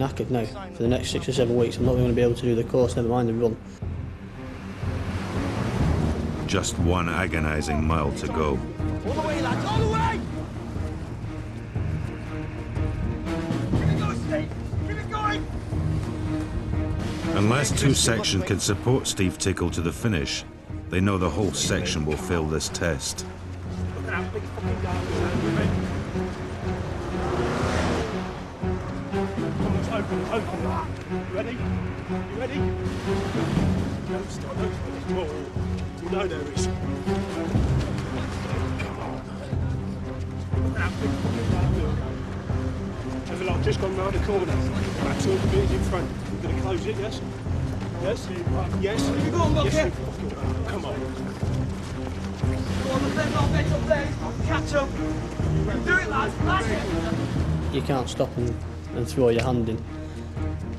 knackered now. For the next 6 or 7 weeks, I'm not going to be able to do the course, never mind the run. Just one agonising mile to go. All the way, lads, all the way! Keep it going, Steve! Keep it going! Unless two sections can support Steve Tickle to the finish, they know the whole section will fail this test. Look at that big fucking guy with me. Come on, open. You ready? You ready? Don't stop, there's more. You know there is. Come on. Look at that big fucking guy. There's a lot just gone round the corner. About 200 metres in front. You're going to close it, yes? Yes? Yes? You go on, look here. Come on. Go on, there's no bench up there. Catch up. Do it, lads. Lads. You can't stop and throw your hand in.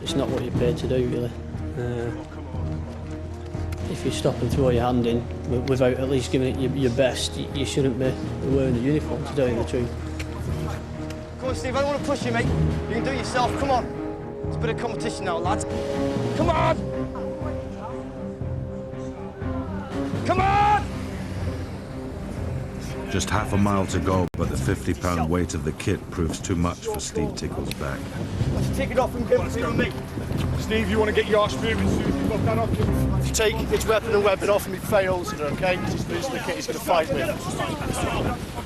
It's not what you're paid to do, really. If you stop and throw your hand in without at least giving it your best, you shouldn't be wearing the uniform, to tell you the truth. Come on, Steve, I don't want to push you, mate. You can do it yourself, come on. It's a bit of competition now, lads. Come on! Come on! Just half a mile to go, but the 50-pound weight of the kit proves too much for Steve Tickle's back. Let's take it off and give it to me. Steve, you want to get your arse moving as soon as you've got that off. If you take its weapon and weapon off and it fails, okay? He's losing the kit he's going to fight with.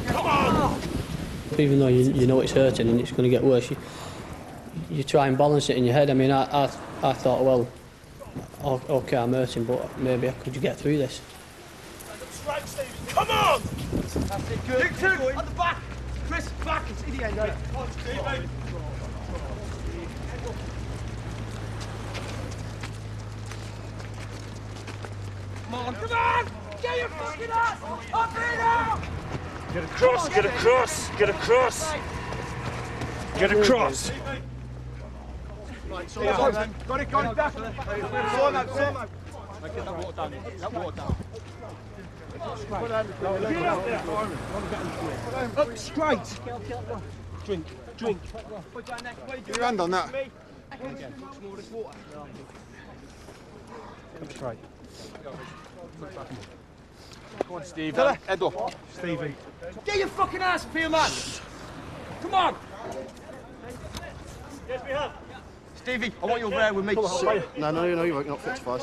Come on! Even though you know it's hurting and it's going to get worse, you try and balance it in your head. I mean, I thought, well, okay, I'm hurting, but maybe I could get through this. Come on! That's it, good. You two, on the back. Chris, back, it's in the end, right? Come on, Steve. Come on! Get your fucking ass! Up here now! Get across, get across, get across! Get across! Right, so got it, back. Sort out. Get that water down. That water down. Up straight! Drink. Get your hand on that. Up straight. Come on, Steve. Head up. Stevie. Get your fucking ass up here, man! Come on! Yes, we have. Stevie, I want you over there with me. No, you're not fit to fight.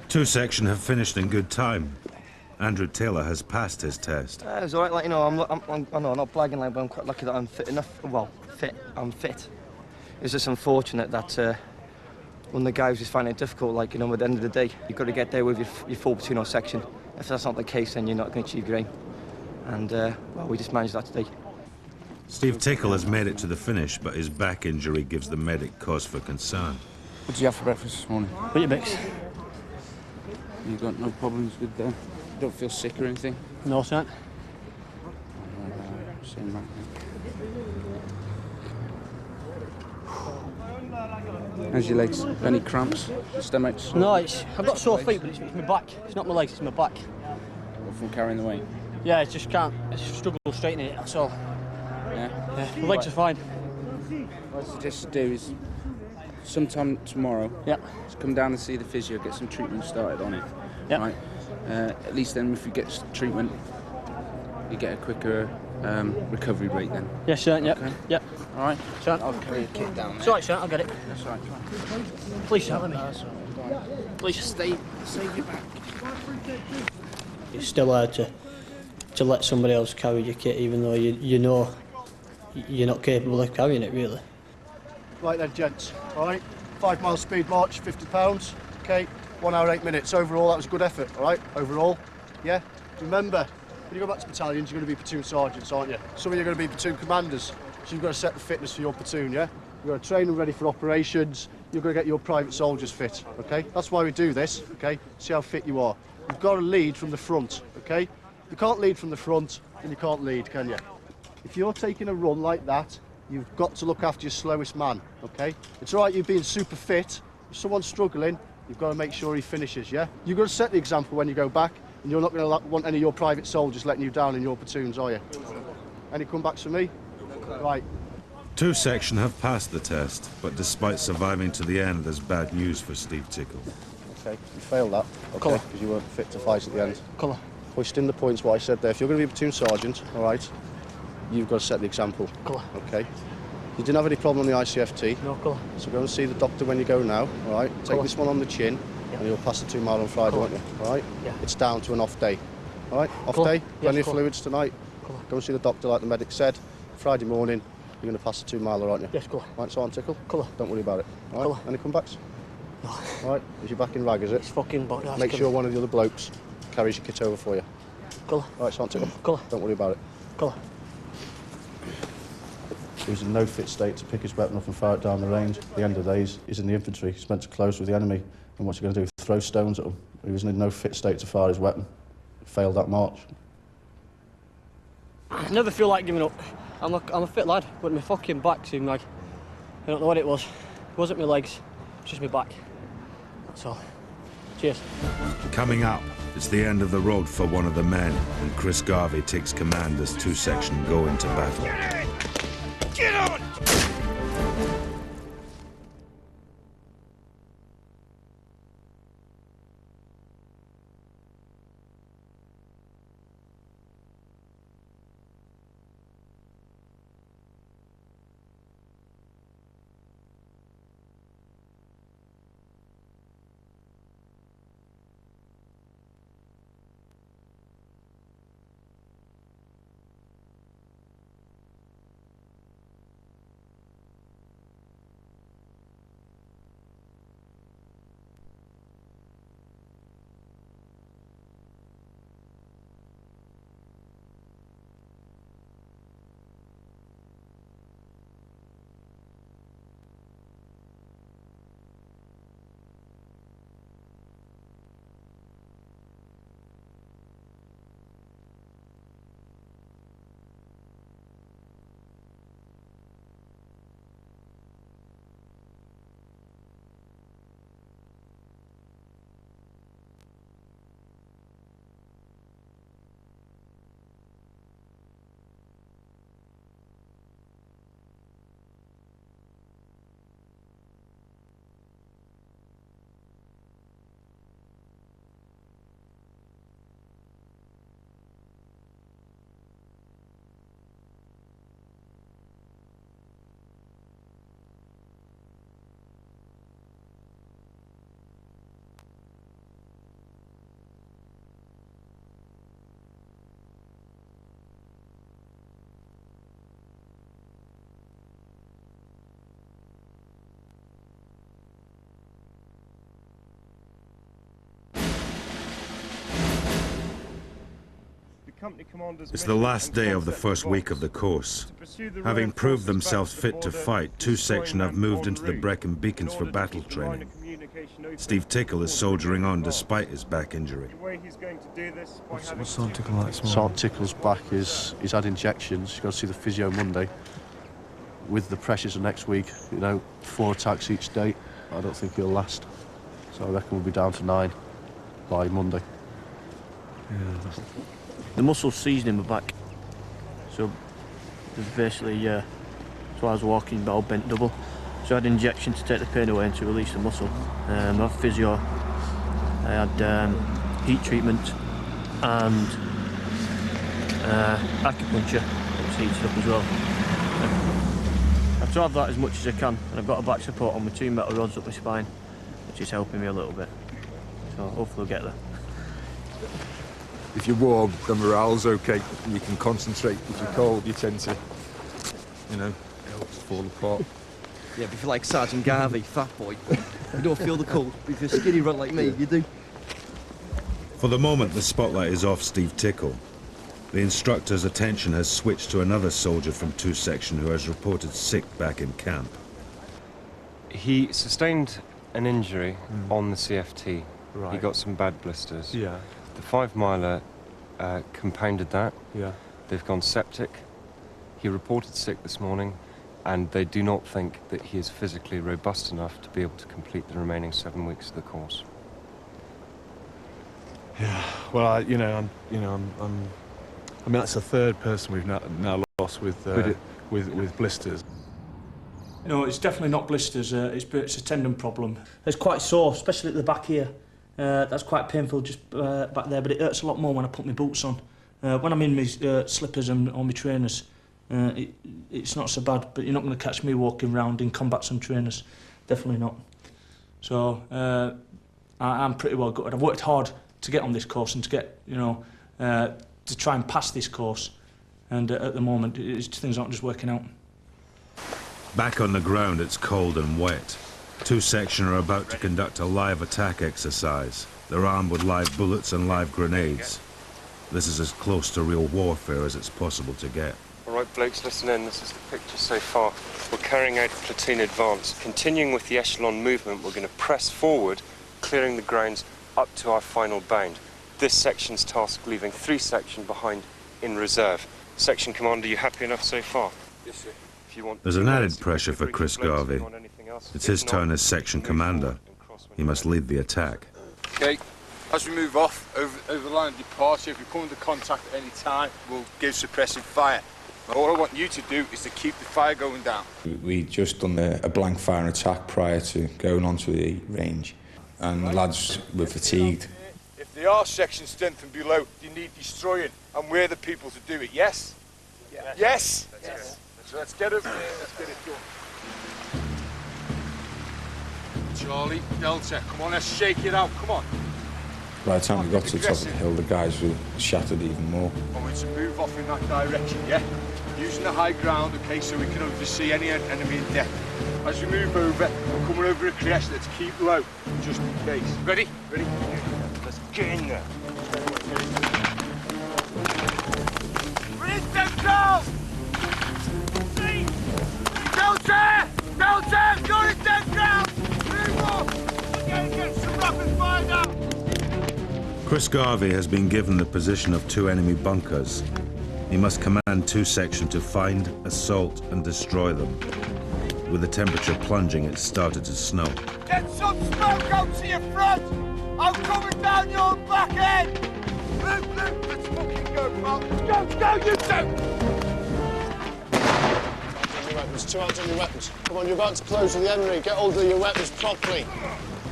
Two sections have finished in good time. Andrew Taylor has passed his test. It was alright, like, you know, I'm not blagging, like, but I'm quite lucky that I'm fit enough. Well, I'm fit. It's just unfortunate that one of the guys is finding it difficult, like, you know, at the end of the day, you've got to get there with your full platoon or section. If that's not the case, then you're not going to achieve your aim. And, well, we just managed that today. Steve Tickle has made it to the finish, but his back injury gives the medic cause for concern. What did you have for breakfast this morning? Weetabix. You got no problems with them? You don't feel sick or anything? No, sir. Same back then. How's your legs? Any cramps? Stomachs? No, I've got sore feet, but it's my back. It's not my legs, it's my back. Or from carrying the weight? Yeah, I just can't. I just struggle straightening it, that's all. Yeah? My legs are fine. What I suggest to do is sometime tomorrow, just come down and see the physio, get some treatment started on it. Yeah. Right? At least then if you get treatment, you get a quicker recovery rate then. Yes, sir, yep. Okay. Yep. All right? Sir. I'll carry your kit down there. It's all right, sir, I'll get it. That's all right. Please, sir, let me. Please. Just save your back. It's still hard to let somebody else carry your kit, even though you know you're not capable of carrying it, really. Right then, gents. All right. 5 mile speed march, 50 pounds. Okay. 1 hour, 8 minutes. Overall, that was a good effort. All right. Overall. Yeah. Remember, when you go back to battalions, you're going to be platoon sergeants, aren't you? Some of you are going to be platoon commanders. So you've got to set the fitness for your platoon. Yeah. You've got to train them ready for operations. You've got to get your private soldiers fit. Okay. That's why we do this. Okay. See how fit you are. You've got to lead from the front. Okay. If you can't lead from the front, then you can't lead, can you? If you're taking a run like that, you've got to look after your slowest man, okay? It's all right you being super fit. If someone's struggling, you've got to make sure he finishes, yeah? You've got to set the example when you go back, and you're not going to want any of your private soldiers letting you down in your platoons, are you? Any comebacks for me? Right. Two section have passed the test, but despite surviving to the end, there's bad news for Steve Tickle. Okay, you failed that, okay, because you weren't fit to fight at the end. Colour. Pushed in the points what I said there. If you're going to be a platoon sergeant, all right, you've got to set the example. Colour. Okay. You didn't have any problem on the ICFT. No colour. So go and see the doctor when you go now, all right? Take Colour. this one on the chin, and you'll pass the 2 mile on Friday, Colour. won't you? All right? Yeah. It's down to an off day. All right? Off Colour. day, plenty Yes, of fluids tonight. Colour. Go and see the doctor like the medic said. Friday morning, you're going to pass the 2 miler, aren't you? Yes, colour. All right, so on, Tickle? Colour. Don't worry about it. All right? Colour. Any comebacks? No. All right? Is your back in rag, is it? It's fucking bad. Make sure one of the other blokes carries your kit over for you. Colour. All right, so on, Tickle? Colour. Don't worry about it. Colour. He was in no fit state to pick his weapon up and fire it down the range. At the end of the day, he's in the infantry. He's meant to close with the enemy. And what's he going to do? Throw stones at him? He was in no fit state to fire his weapon. Failed that march. I never feel like giving up. I'm a fit lad, but my fucking back seemed like... I don't know what it was. It wasn't my legs, it's just my back. That's all. Cheers. Coming up, it's the end of the road for one of the men, and Chris Garvey takes command as 2 section go into battle. Get on! It's the last day of the first week of the course. Having proved themselves fit to fight, 2 section have moved into the Brecon Beacons for battle training. Steve Tickle is soldiering on despite his back injury. What's Sergeant Tickle like this morning? Sergeant Tickle's back he's had injections. He's got to see the physio Monday. With the pressures of next week, 4 attacks each day, I don't think he'll last. So I reckon we'll be down to 9 by Monday. Yeah, The muscle's seized in my back. So there's basically, so I was walking about bent double. So I had injection to take the pain away and to release the muscle. I had physio, I had heat treatment and acupuncture, which heats up as well. I've tried that as much as I can, and I've got a back support on my 2 metal rods up my spine, which is helping me a little bit. So hopefully we'll get there. If you're warm, the morale's okay. You can concentrate. If you're cold, you tend to, fall apart. Yeah, but if you're like Sergeant Garvey, fat boy, you don't feel the cold. If you're skinny run like me, you do. For the moment, the spotlight is off Steve Tickle. The instructor's attention has switched to another soldier from 2 section who has reported sick back in camp. He sustained an injury on the CFT. Right. He got some bad blisters. Yeah. The 5 miler compounded that. Yeah. They've gone septic. He reported sick this morning, and they do not think that he is physically robust enough to be able to complete the remaining 7 weeks of the course. Yeah. Well, I mean, that's the 3rd person we've now lost with blisters. You know, it's definitely not blisters, it's a tendon problem. It's quite sore, especially at the back here. That's quite painful just back there, but it hurts a lot more when I put my boots on. When I'm in my slippers and on my trainers, it's not so bad, but you're not going to catch me walking around in combats and trainers. Definitely not. So I'm pretty well gutted. I've worked hard to get on this course and to get, you know, to try and pass this course. And at the moment, things aren't just working out. Back on the ground, it's cold and wet. Two sections are about to conduct a live attack exercise. They're armed with live bullets and live grenades. This is as close to real warfare as it's possible to get. All right, blokes, listen in. This is the picture so far. We're carrying out a platoon advance. Continuing with the echelon movement, we're going to press forward, clearing the grounds up to our final bound. This section's task leaving 3 sections behind in reserve. Section commander, you happy enough so far? Yes, sir. There's an added pressure for Chris Garvey. It's his turn as section commander. He must lead the attack. Okay, as we move off over the line of departure, if we come into contact at any time, we'll give suppressive fire. All I want you to do is to keep the fire going down. We just done a blank fire attack prior to going onto the range, and the lads were fatigued. If they are section strength and below, they need destroying, and we're the people to do it, yes? Yes? Yes? Yes. So let's get it, let's get it done. Charlie, Delta, come on, let's shake it out, come on. By the time we got to the top of the hill, the guys were shattered even more. I want you to move off in that direction, yeah? Using the high ground, okay, so we can oversee any enemy in depth. As we move over, we're coming over a crest, let's keep low, just in case. Ready? Ready? Let's get in there. We're in central! Delta! Delta! You're in central! Move off! We're going to get some rapid fire now! Chris Garvey has been given the position of 2 enemy bunkers. He must command 2 sections to find, assault, and destroy them. With the temperature plunging, it started to snow. Get some smoke out to your front! I'm coming down your back end! Luke, let's fucking go, pal! Go, you two! Weapons, 2 hands on your weapons. Come on, you're about to close with the enemy. Get hold of your weapons properly.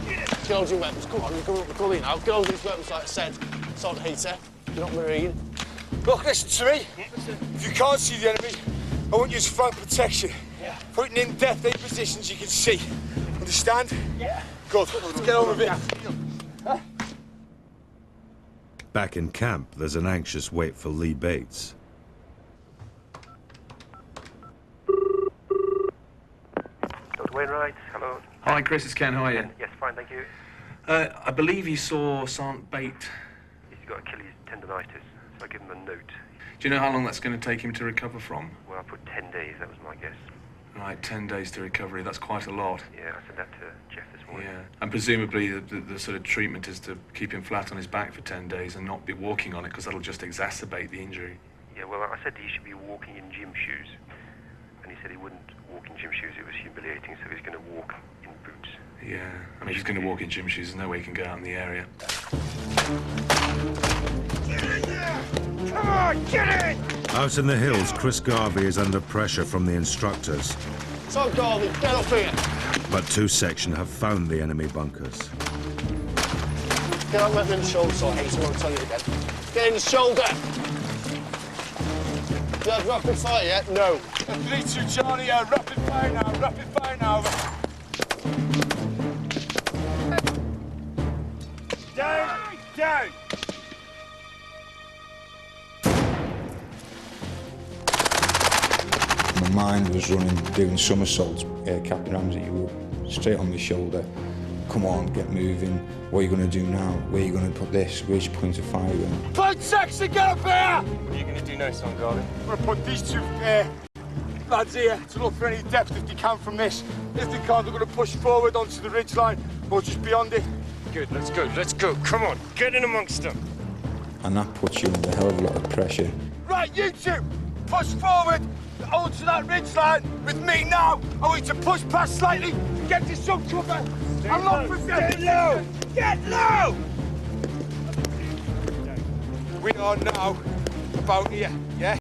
Get hold of your weapons. Come on, you're going up the gully now. Get hold of these weapons, like I said. Salt heater. You're not marine. Look, listen to me. If you can't see the enemy, I want you to flank protection. Yeah. Putting in depth aid positions you can see. Understand? Yeah. Good. Let's get on with it. Back in camp, there's an anxious wait for Lee Bates. Wainwright, hello. Hi, Chris, it's Ken. How are you? Yes, fine, thank you. I believe you saw Sergeant Bate. He's got Achilles tendonitis, so I give him a note. Do you know how long that's going to take him to recover from? Well, I put 10 days, that was my guess. Right, 10 days to recovery. That's quite a lot. Yeah, I said that to Jeff this morning. Yeah, and presumably the sort of treatment is to keep him flat on his back for 10 days and not be walking on it, because that'll just exacerbate the injury. Yeah, well, I said he should be walking in gym shoes. And he said he wouldn't walk in gym shoes, it was humiliating, so he's going to walk in boots. Yeah, I mean, if he's going to walk in gym shoes, there's no way he can go out in the area. Get in there! Come on, get in! Out in the hills, Chris Garvey is under pressure from the instructors. So, Garvey, get up here. But 2 sections have found the enemy bunkers. Get up, weapon in the shoulder, so I hate to tell you again. Get in the shoulder. Do you have rapid fire yet? No. 3-2 Charlie, rapid fire now, rapid fire now. Down, down. My mind was running, doing somersaults. Captain Ramsey, you were straight on my shoulder. Come on, get moving. What are you going to do now? Where are you going to put this? Where's your point of fire going? Point section, get up here! What are you going to do now, Sergeant Garvey? I'm going to put these 2 lads here to look for any depth if they can from this. If they can't, they're going to push forward onto the ridge line or just beyond it. Good, let's go, let's go. Come on, get in amongst them. And that puts you under a hell of a lot of pressure. Right, you 2, push forward onto that ridge line with me now. I want you to push past slightly, get to some cover. And look for get low! Get low! We are now about here, yeah?